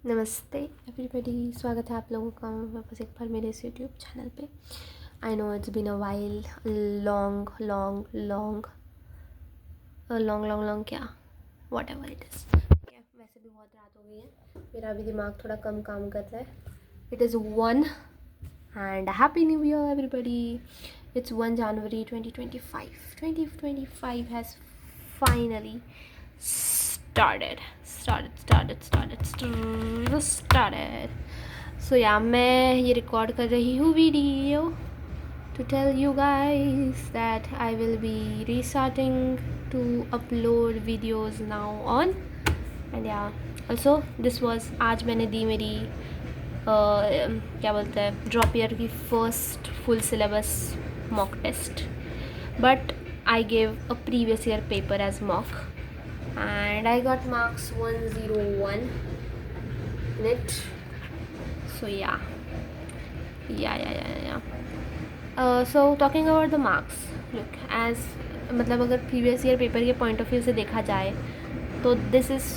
नमस्ते एवरीबॉडी, स्वागत है आप लोगों का वापस एक बार मेरे इस यूट्यूब चैनल पे। I know it's been a while, long long long long long long क्या वॉट एवर इट इज़। वैसे भी बहुत रात हो गई है, मेरा अभी दिमाग थोड़ा कम काम कर रहा है। It is 1 and happy new year everybody. It's 1 January 2025. 2025 has finally started. So yeah, मैं ये रिकॉर्ड कर रही हूँ video to tell you guys that I will be restarting to upload videos now on. And yeah, also this was आज मैंने दी मेरी क्या बोलते हैं ड्रॉप ईयर की first full syllabus mock test, but I gave a previous year paper as mock and I got marks 101 in it. So so talking about the marks, look, as मतलब अगर previous year paper के point of view से देखा जाए तो this is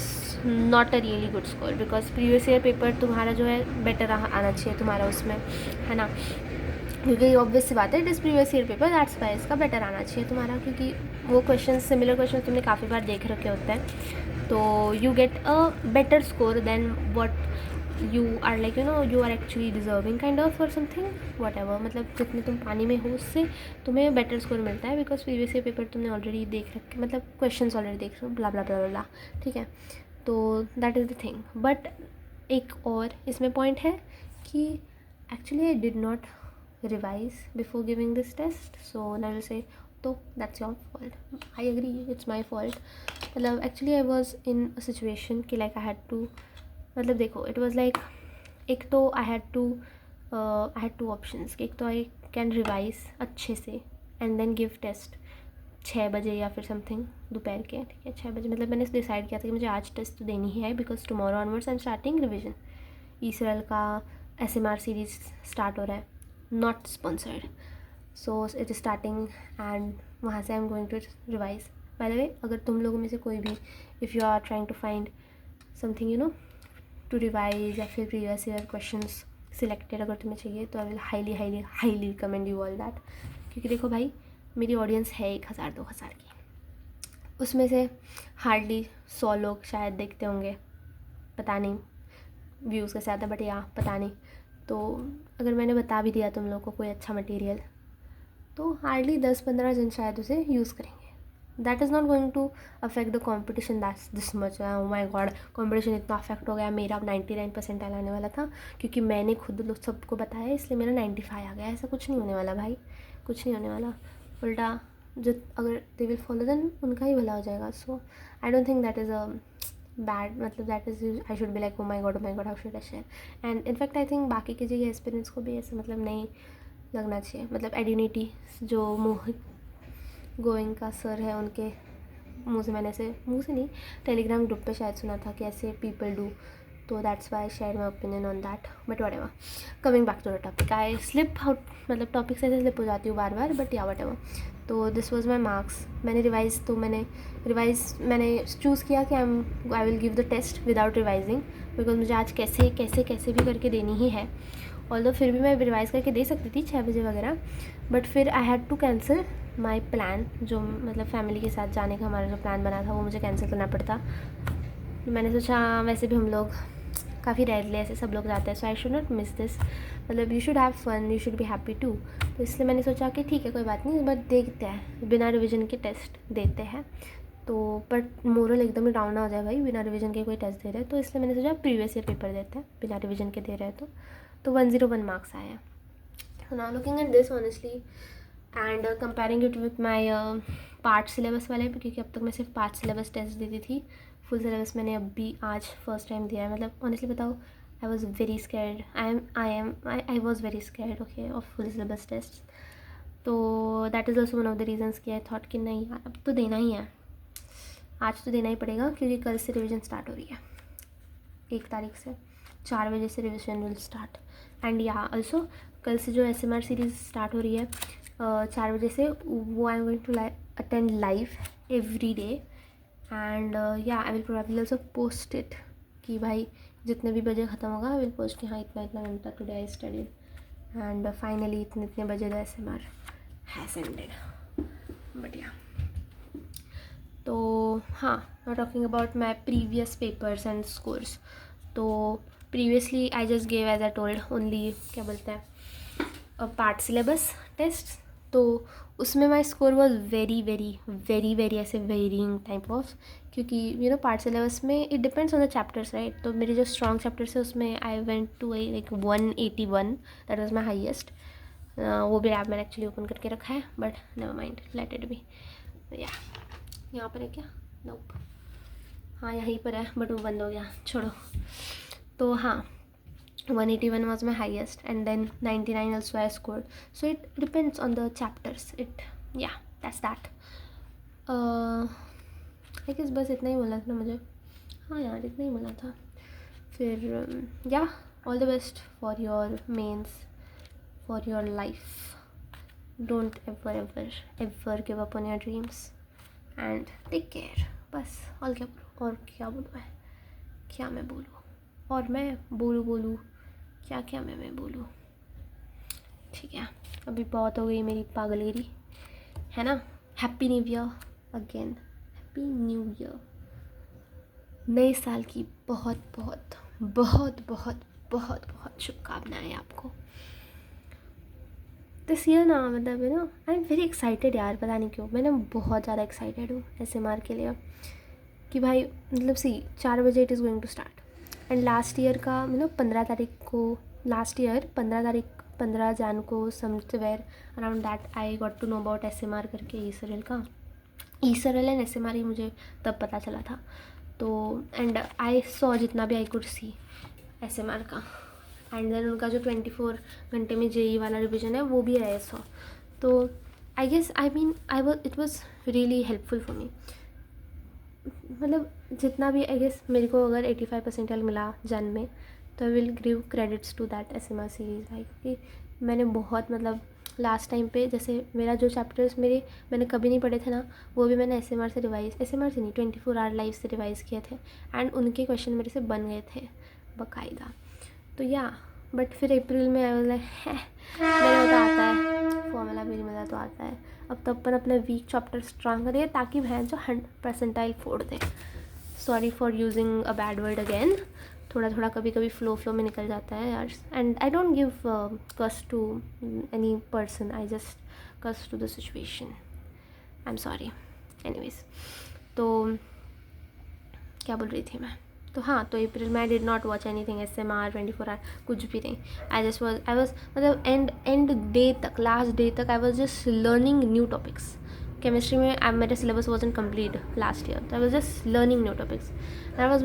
not a really good score, because previous year paper तुम्हारा जो है बेटर आना चाहिए तुम्हारा उसमें, है ना। क्योंकि ऑब्वियस सी बात है, it is previous year paper, that's why इसका बेटर आना चाहिए तुम्हारा, क्योंकि वो क्वेश्चन सिमिलर क्वेश्चन तुमने काफ़ी बार देख रखे होते हैं, तो you get a better score than what you are like, you are actually deserving kind of और समथिंग वॉट एवर, मतलब जितने तुम पानी में हो उससे तुम्हें बेटर स्कोर मिलता है, बिकॉज प्रीवियस ईयर पेपर तुमने ऑलरेडी देख रखे, मतलब क्वेश्चन ऑलरेडी देख रहे हो, ब्ला ब्ला ब्ला ब्ला, ठीक है। तो that is the thing, but एक और इसमें पॉइंट है कि actually I did not revise before giving this test, so I will say तो that's your fault. I agree, it's my fault. मतलब actually I was in a situation कि like I had to, मतलब देखो, it was like एक तो I had two options कि एक तो I can revise अच्छे से and then give test 6 बजे या फिर समथिंग दोपहर के, ठीक है 6 बजे, मतलब मैंने डिसाइड किया था कि मुझे आज टेस्ट देनी ही है, because tomorrow onwards I am starting revision. ESaral का SMR सीरीज स्टार्ट हो रहा है, not sponsored, so it is starting and वहाँ से I am going to revise. By the way, अगर तुम लोगों में से कोई भी if you are trying to find something to revise या फिर previous year questions selected अगर तुम्हें चाहिए, तो I will highly recommend you all that. क्योंकि देखो भाई, मेरी ऑडियंस है 1000-2000 की, उसमें से हार्डली 100 लोग शायद देखते होंगे, पता नहीं व्यूज़ कैसे आता है, बट या पता नहीं। तो अगर मैंने बता भी दिया तुम लोग को कोई अच्छा मटेरियल, तो हार्डली 10-15 जन शायद उसे यूज़ करेंगे। That is not going to affect the competition that's this much. Oh my god, competition इतना अफेक्ट हो गया, मेरा 99% आने वाला था, क्योंकि मैंने खुद लोग सबको बताया, इसलिए मेरा 95 आ गया। ऐसा कुछ नहीं होने वाला भाई, कुछ नहीं होने वाला, उल्टा जो अगर दे विल फॉलो देन उनका ही भला हो जाएगा। So I don't think that is a bad, मतलब that is I should be like oh my God how should I share. And in fact I think बाकी के जो एक्सपीरियंस को भी ऐसे मतलब नहीं लगना चाहिए, मतलब एड्यूनिटी जो मोहित गोइंग का सर है, उनके मुँह से मैंने ऐसे, मुँह से नहीं, टेलीग्राम ग्रुप पे शायद सुना था कि ऐसे पीपल डू, तो that's why I share my opinion on that. But whatever, coming back to the topic, I slip out, मतलब टॉपिक से ऐसे स्लिप हो जाती हूँ बार बार, बट या वट एवर। तो दिस वॉज माई मार्क्स। मैंने मैंने चूज़ किया कि I will give the test without revising, because मुझे आज कैसे भी करके देनी ही है। ऑल्दो फिर भी मैं रिवाइज़ करके दे सकती थी 6 बजे वगैरह, बट फिर I had to cancel my plan, जो मतलब फैमिली के साथ जाने का हमारा जो प्लान बना था वो मुझे कैंसिल करना पड़ता। मैंने सोचा वैसे भी हम लोग काफ़ी रेयरली ऐसे सब लोग जाते हैं, so I should not miss this, मतलब you should have fun, you should be happy too. तो इसलिए मैंने सोचा कि ठीक है कोई बात नहीं, बट देखते हैं, बिना रिवीजन के टेस्ट देते हैं। तो बट मोरल एकदम ही डाउन ना हो जाए भाई, बिना रिवीजन के कोई टेस्ट दे रहे हैं, तो इसलिए मैंने सोचा प्रीवियस ईयर पेपर देते हैं बिना रिवीजन के दे रहे हैं। तो 101 मार्क्स आए हैं। Now looking at this honestly and comparing it with my part syllabus वाले, क्योंकि अब तक मैं सिर्फ पार्ट सिलेबस टेस्ट देती थी, फुल सिलेबस मैंने अभी आज फर्स्ट टाइम दिया है। मतलब ऑनेस्टली बताओ, I was very scared, I was very scared okay of full syllabus test. तो that is also one of the reasons कि आई थॉट कि नहीं यार, अब तो देना ही है, आज तो देना ही पड़ेगा, क्योंकि कल से रिविज़न स्टार्ट हो रही है, 1 तारीख से 4 बजे से रिविज़न विल स्टार्ट। एंड या ऑल्सो कल से जो SMR सीरीज़ स्टार्ट हो रही है 4 बजे से, वो I am going to attend live every day, and yeah, I will probably also post it कि भाई जितने भी बजे ख़त्म होगा विल पोस्ट कि हाँ इतना इतना घंटा today I studied, and finally इतने इतने बजे the SMR has ended. But yeah, तो हाँ, not talking about my previous papers and scores. तो previously I just gave as I told only क्या बोलते हैं पार्ट सिलेबस टेस्ट, तो उसमें my score was very very very very ऐसे varying type of, क्योंकि यू नो पार्ट सिलेबस में it depends on the chapters right. तो मेरे जो स्ट्रॉन्ग चैप्टर्स है उसमें I went to like 181, that was my highest. वो भी ऐप मैंने एक्चुअली ओपन करके रखा है, but never mind, let it be. या यहाँ पर है क्या? नोप, हाँ यहीं पर है बट वो बंद हो गया, छोड़ो। तो हाँ, 181 was my highest, and then 99 also I scored. So it depends on the chapters. Yeah, that's that. I guess बस इतना ही बोला था ना मुझे, हाँ यार इतना ही बोला था। फिर या, all the best for your mains, for your life. Don't ever ever ever give up on your dreams and take care. बस और क्या बोलूँ मैं, क्या मैं बोलूँ, और मैं बोलूँ क्या मैं बोलूँ। ठीक है, अभी बहुत हो गई मेरी पागलगिरी, है ना। Happy new year again, happy new year. नए साल की बहुत बहुत बहुत बहुत बहुत बहुत शुभकामनाएं आपको। दिस ईयर ना, मतलब you know I am very excited यार, पता नहीं क्यों मैंने बहुत ज़्यादा एक्साइटेड हूँ SMR के लिए, कि भाई मतलब 4 बजे it is going to start. And last year का मतलब 15 तारीख को, लास्ट ईयर 15 जन को somewhere around that I got to know about SMR करके, ई सरल एंड SMR ही मुझे तब पता चला था। तो एंड आई सॉ जितना भी आई कुड सी SMR का, एंड देन उनका जो 24 घंटे में JEE वाला रिविजन है वो भी आई सॉ। तो I guess it was really helpful for me. मतलब जितना भी आई गेस मेरे को अगर 85 परसेंटाइल मिला जन में, तो I will give credits to that SMR series भाई, क्योंकि मैंने बहुत मतलब लास्ट टाइम पे जैसे मेरा जो चैप्टर्स मैंने कभी नहीं पढ़े थे ना, वो भी मैंने SMR से नहीं 24 आवर लाइव से रिवाइज़ किए थे, एंड उनके क्वेश्चन मेरे से बन गए थे बाकायदा। तो या, बट फिर अप्रैल में आई वाज लाइक मेरा तो आता है फॉर्मूला, मेरी मज़ा तो आता है। अब तो अपन अपने वीक चैप्टर स्ट्रॉन्ग करिए ताकि बहन जो 100% फोड़ दे। Sorry for using a bad word again, थोड़ा कभी कभी फ्लो में निकल जाता है यार। And I don't give cuss to any person, I just cuss to the situation, I am sorry. Anyways, तो क्या बोल रही थी मैं? तो हाँ, तो अप्रैल में I did not watch anything SMR 24 hour, कुछ भी नहीं। आई वॉज मतलब एंड डे तक, लास्ट डे तक I was just learning new topics. Chemistry में मेरा syllabus wasn't complete last year, तो I was just learning new topics. That was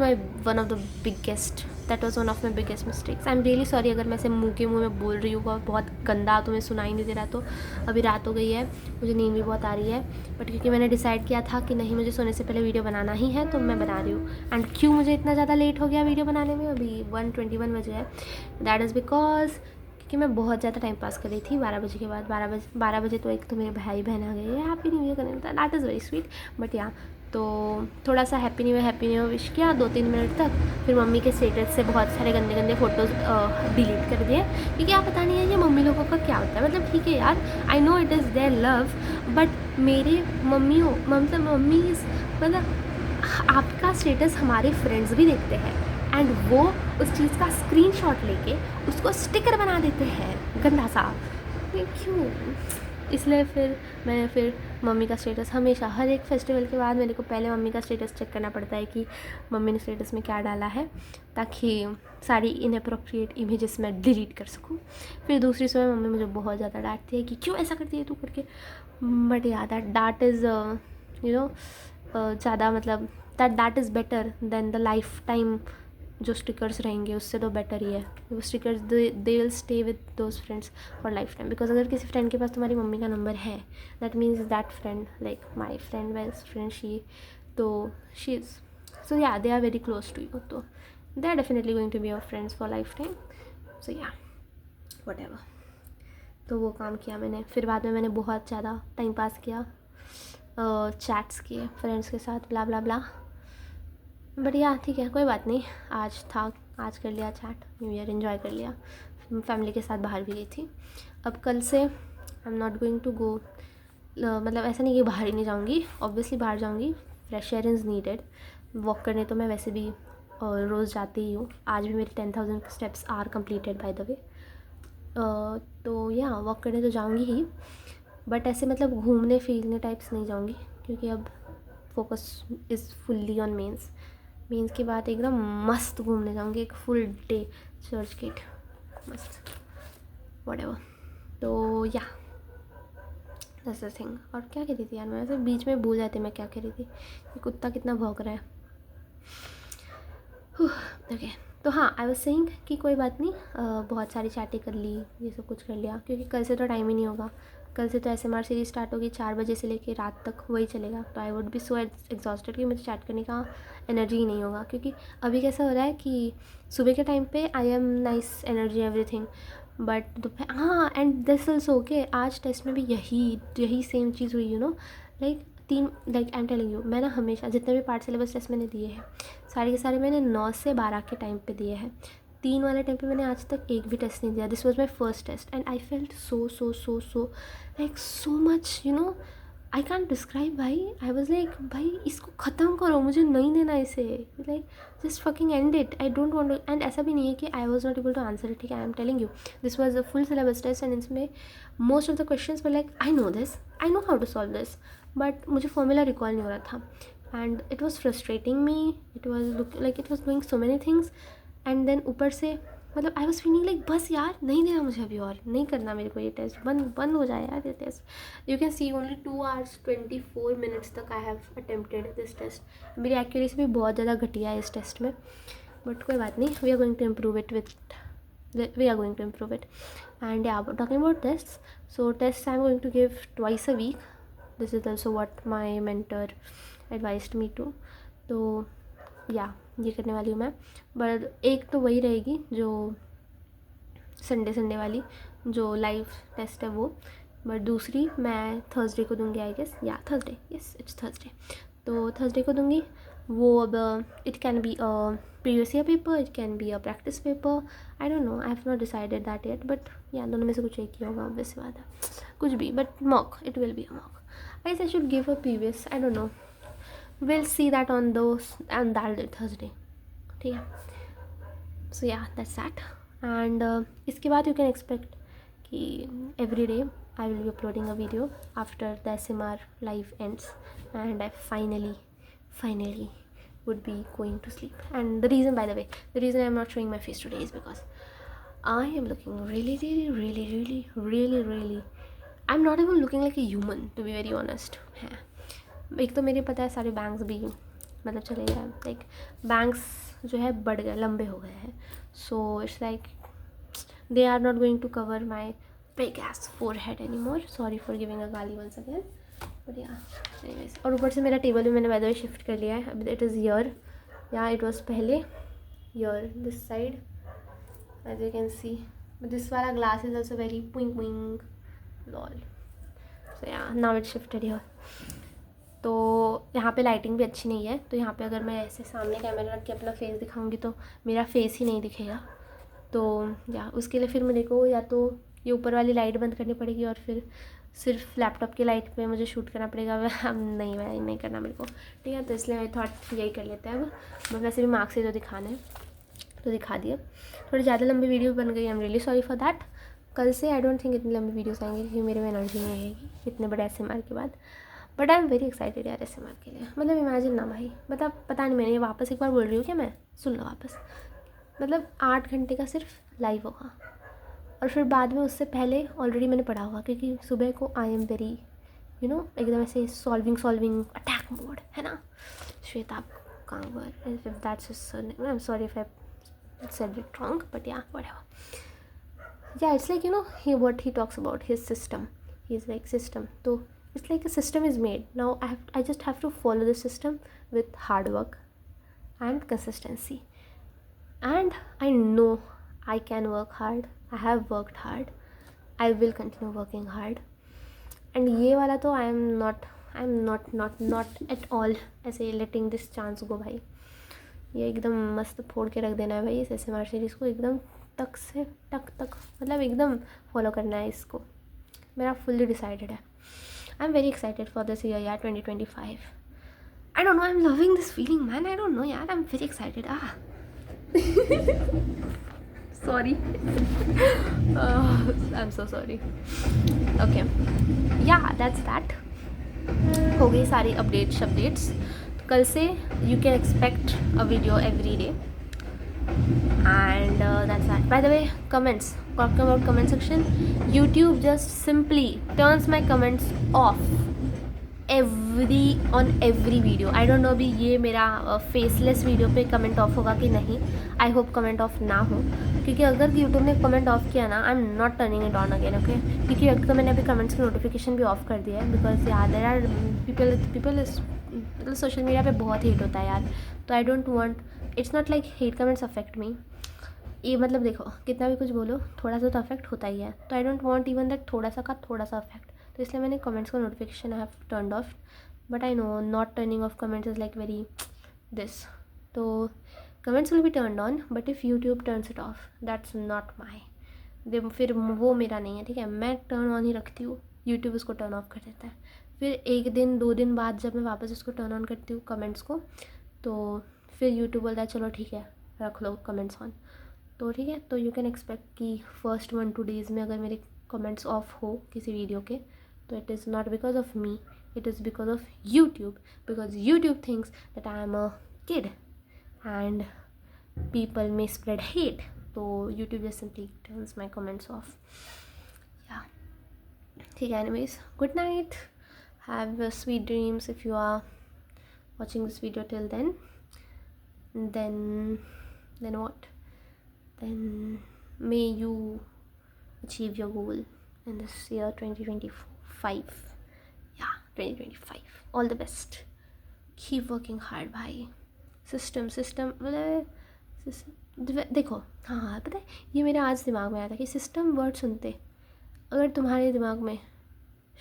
one of my biggest mistakes. I am really sorry अगर मैं ऐसे मुँह में बोल रही हूँ बहुत गंदा, तुम्हें सुनाई नहीं दे रहा। तो अभी रात हो गई है, मुझे नींद भी बहुत आ रही है, बट क्योंकि मैंने डिसाइड किया था कि नहीं मुझे सोने से पहले वीडियो बनाना ही है, तो मैं बना रही हूँ। एंड क्यों मुझे इतना ज़्यादा लेट हो गया वीडियो बनाने में, अभी 1:21 बजे है, दैट इज़ बिकॉज क्योंकि मैं बहुत ज़्यादा टाइम पास कर रही थी 12 बजे के बाद। 12 बजे तो एक तो मेरे भाई बहन आ गए हैं हैप्पी न्यू ईयर करने, that is very sweet. But yeah, तो थोड़ा सा हैप्पी न्यू ईयर विश किया 2-3 मिनट तक, फिर मम्मी के स्टेटस से बहुत सारे गंदे फ़ोटोज़ डिलीट कर दिए, क्योंकि आप पता नहीं है ये मम्मी लोगों का क्या होता है। मतलब ठीक है यार, I know it is their love, but मेरे मम्मीज़ मतलब आपका स्टेटस हमारे फ्रेंड्स भी देखते हैं, एंड वो उस चीज़ का स्क्रीनशॉट लेके उसको स्टिकर बना देते हैं गंदा सा। क्यों? इसलिए फिर मम्मी का स्टेटस हमेशा, हर एक फेस्टिवल के बाद मेरे को पहले मम्मी का स्टेटस चेक करना पड़ता है कि मम्मी ने स्टेटस में क्या डाला है, ताकि सारी इनअप्रोप्रिएट इमेजेस मैं डिलीट कर सकूँ। फिर दूसरी सुबह मम्मी मुझे बहुत ज़्यादा डांटती है कि क्यों ऐसा करती है तू करके। बट या, दैट इज़ यू नो ज़्यादा मतलब that is better than the life time जो स्टिकर्स रहेंगे, उससे तो बेटर ही है वो stickers, they will stay with those friends for life time. Because अगर किसी फ्रेंड के पास तुम्हारी मम्मी का नंबर है, that means that friend like my friend best friend she is so yeah, they are very close to you, तो they are definitely going to be your friends for lifetime. So yeah, whatever. तो वो काम किया मैंने। फिर बाद में मैंने बहुत ज़्यादा टाइम पास किया, चैट्स किए फ्रेंड्स के साथ, ब्ला ब्ला ब्ला। बट या ठीक है, कोई बात नहीं। आज था, आज कर लिया चैट, न्यू ईयर एंजॉय कर लिया, फैमिली के साथ बाहर भी गई थी। अब कल से I am not going to go, मतलब ऐसा नहीं कि बाहर ही नहीं जाऊँगी, ऑब्वियसली बाहर जाऊँगी, fresh air is needed. Walk करने तो मैं वैसे भी रोज़ जाती ही हूँ। आज भी मेरी 10,000 steps are completed by the way. तो या वॉक करने तो जाऊँगी ही, बट ऐसे मतलब घूमने फिरने टाइप्स नहीं जाऊँगी, क्योंकि अब focus is fully on mains. Mains के बाद एकदम मस्त घूमने जाऊँगी, एक फुल डे चर्च गेट मस्त व्हाटएवर। तो या दैट्स द थिंग। और क्या कह रही थी यार, मैं ऐसे बीच में भूल जाती मैं क्या कह रही थी। ये कुत्ता कितना भौंक रहा है। ओके, तो हाँ, आई वाज सेइंग कि कोई बात नहीं, बहुत सारी चैटें कर ली, ये सब कुछ कर लिया, क्योंकि कल से तो टाइम ही नहीं होगा। कल से तो SMR सीरीज स्टार्ट होगी, 4 बजे से लेके रात तक वही चलेगा। तो I would be so exhausted कि मुझे चैट करने का एनर्जी ही नहीं होगा। क्योंकि अभी कैसा हो रहा है कि सुबह के टाइम पे I am nice energy everything, but दोपहर, हाँ, एंड दिस ऑल्सो ओके, आज टेस्ट में भी यही सेम चीज़ हुई, like I am telling you, मैं ना हमेशा जितने भी पार्ट सिलेबस टेस्ट मैंने दिए हैं, सारे के सारे मैंने 9 से 12 के टाइम पे दिए हैं। 3 वाले टाइम पे मैंने आज तक एक भी टेस्ट नहीं दिया। This was my first test and I felt so like so much, I can't describe भाई। आई वॉज लाइक भाई इसको ख़त्म करो, मुझे नहीं देना इसे, like just fucking end it, I don't want to. And ऐसा भी नहीं है कि I was not able to answer it, ठीक है, I am telling you this was a full syllabus test and इसमें most of the questions were like I know this, I know how to solve this, but मुझे formula recall नहीं हो रहा था and it was frustrating me, it was like it was doing so many things. And then ऊपर से मतलब I was feeling like बस यार नहीं देना मुझे अभी, और नहीं करना मेरे को ये टेस्ट, बंद हो जाए यार ये test. You can see only 2 hours 24 minutes तक I have attempted this test. मेरी एक्यूरेसी भी बहुत ज़्यादा घटिया है इस टेस्ट में, बट कोई बात नहीं, we are going to improve it and yeah, but talking about tests, so tests I'm going to give twice a week. This is also what my mentor advised me to, तो या ये करने वाली हूँ मैं। बट एक तो वही रहेगी जो संडे वाली जो लाइव टेस्ट है वो, बट दूसरी मैं थर्सडे को दूंगी आई गेस, या थर्सडे, यस इट्स थर्सडे, तो थर्सडे को दूंगी वो। अब it can be a previous year paper, it can be a practice paper, I don't know, I have not decided that yet, but या दोनों में से कुछ एक ही होगा, ऑब्वियस बात है, कुछ भी, but mock, it will be a mock. I guess I should give a previous, I don't know, we'll see that on that Thursday, ठीक है। सो या दैट्स दैट एंड इसके बाद यू कैन एक्सपेक्ट कि every day I will be uploading a video after the SMR live ends and I finally would be going to sleep. And the reason, by the way, the reason I'm not showing my face today is because I am looking really, I'm not even looking like a human, to be very honest. एक तो मेरे पता है सारे banks भी मतलब चले गए, लाइक बैंक्स जो है बढ़ गए, लंबे हो गए हैं, so it's like they are not going to cover my big ass forehead anymore, sorry for giving a गाली once again, but yeah anyways. और ऊपर से मेरा टेबल भी मैंने बाय द वे शिफ्ट कर लिया है, अभी इट इज़ ईयर, या इट वॉज पहले year this side as you can see, this वाला ग्लास इज ऑल्सो वेरी पुइंग lol, so yeah now it shifted year. तो यहाँ पे लाइटिंग भी अच्छी नहीं है, तो यहाँ पे अगर मैं ऐसे सामने कैमरा रख के अपना फेस दिखाऊंगी तो मेरा फेस ही नहीं दिखेगा, तो या उसके लिए फिर मेरे को या तो ये ऊपर वाली लाइट बंद करनी पड़ेगी और फिर सिर्फ लैपटॉप की लाइट पे मुझे शूट करना पड़ेगा। अब नहीं करना मेरे को, ठीक है, तो इसलिए मैं थॉट यही कर लेते हैं। अब बस वैसे भी मार्क्स से जो दिखाने हैं तो दिखा दिया, थोड़ी ज़्यादा लंबी वीडियो बन गई, आई am really sorry for that. कल से आई डोंट थिंक इतनी लंबी वीडियोस आएंगी क्योंकि मेरे में एनर्जी नहीं रहेगी इतने बड़े SMR के बाद, but I am very excited यार SMR के लिए। मतलब इमेजिन ना भाई, मतलब पता नहीं, मैंने ये वापस एक बार बोल रही हूँ क्या, मैं सुन लो वापस, मतलब 8 घंटे का सिर्फ लाइव होगा और फिर बाद में उससे पहले ऑलरेडी मैंने पढ़ा होगा, क्योंकि सुबह को आई एम वेरी एकदम ऐसे सॉल्विंग अटैक मोड है ना, Shweta Kangwar, if that's his surname, I am sorry if I said it wrong, but yeah whatever. Yeah, it's like what he talks about his system. He's like system. So it's like a system is made. Now I just have to follow the system with hard work and consistency. And I know I can work hard. I have worked hard. I will continue working hard. And ये वाला तो I'm not at all ऐसे letting this chance go भाई, ये एकदम मस्त फोड़ के रख देना है भाई इस ASMR सीरीज़ को, एकदम तक से टक तक, मतलब एकदम फॉलो करना है इसको, मेरा फुल्ली डिसाइडेड है। I am very excited for this year यार 2025। I don't know, I am loving this feeling man, I don't know यार, I am very excited. Sorry, I am so sorry. Okay yeah that's that, हो गई सारी updates. कल से you can expect a video every day and that's that. By the way, comments, talking about comment section, YouTube just simply turns my comments off on every video. I don't know अभी ये मेरा faceless video पे comment of होगा कि नहीं, I hope comment of ना हो, क्योंकि अगर यूट्यूब ने कमेंट ऑफ किया ना, आई am not turning it on again, okay. क्योंकि अगर तो मैंने अभी कमेंट्स की नोटिफिकेशन भी ऑफ कर दिया है, बिकॉज यार देयर आर पीपल मतलब सोशल मीडिया पे बहुत हेट होता है यार, तो आई don't want, it's not like hate comments affect me, ये मतलब देखो कितना भी कुछ बोलो थोड़ा सा तो अफेक्ट होता ही है, तो आई डोंट वांट इवन दैट थोड़ा सा का थोड़ा सा अफेक्ट, तो इसलिए मैंने कमेंट्स का notification I have turned off. But I know not turning off comments is like very this, तो comments will be turned on, but if YouTube turns it off that's not my, फिर वो मेरा नहीं है, ठीक है। मैं टर्न ऑन ही रखती हूँ, यूट्यूब उसको टर्न ऑफ कर देता है। फिर 1 दिन 2 दिन बाद जब मैं वापस उसको टर्न ऑन करती हूँ कमेंट्स को, तो फिर यूट्यूब बोलता है चलो ठीक है रख लो कमेंट्स ऑन, तो ठीक है। तो यू कैन एक्सपेक्ट कि फर्स्ट 1-2 डेज़ में अगर मेरे कमेंट्स ऑफ हो किसी वीडियो के, तो it is not because of me, it is because of YouTube, because YouTube thinks that I am a kid and people may spread hate, तो YouTube just simply turns my comments off, yeah ठीक है। Anyways, good night, have sweet dreams if you are watching this video till then what, then may you achieve your goal in this year 2025, yeah 2025, all the best, keep working hard भाई। System मतलब देखो, हाँ पता है, ये मेरे आज दिमाग में आया था कि सिस्टम वर्ड सुनते अगर तुम्हारे दिमाग में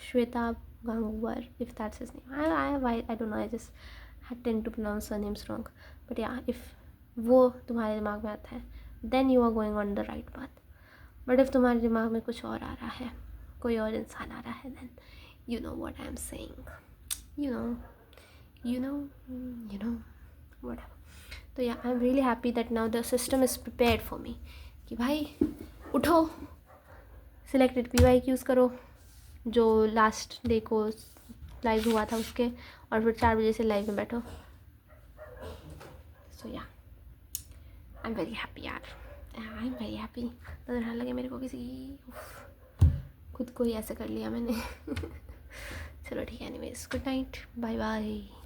Shweta Ganguwar, if that's his name, I don't know, I just tend to pronounce her names wrong, but yeah, if वो तुम्हारे दिमाग में आता है then you are going on the right path, but if तुम्हारे दिमाग में कुछ और आ रहा है, कोई और इंसान आ रहा है, then you know what I'm saying, you know whatever। तो yeah, I'm really happy that now the system is prepared for me कि भाई उठो, सिलेक्टेड PYQs करो जो लास्ट डे को लाइव हुआ था उसके, और फिर 4 बजे से लाइव में बैठो। सो या आई एम वेरी हैप्पी यार, आई एम वेरी हैप्पी। नजर ना लगे मेरे को किसी, खुद को ही ऐसे कर लिया मैंने। चलो ठीक है, anyways good night, bye bye.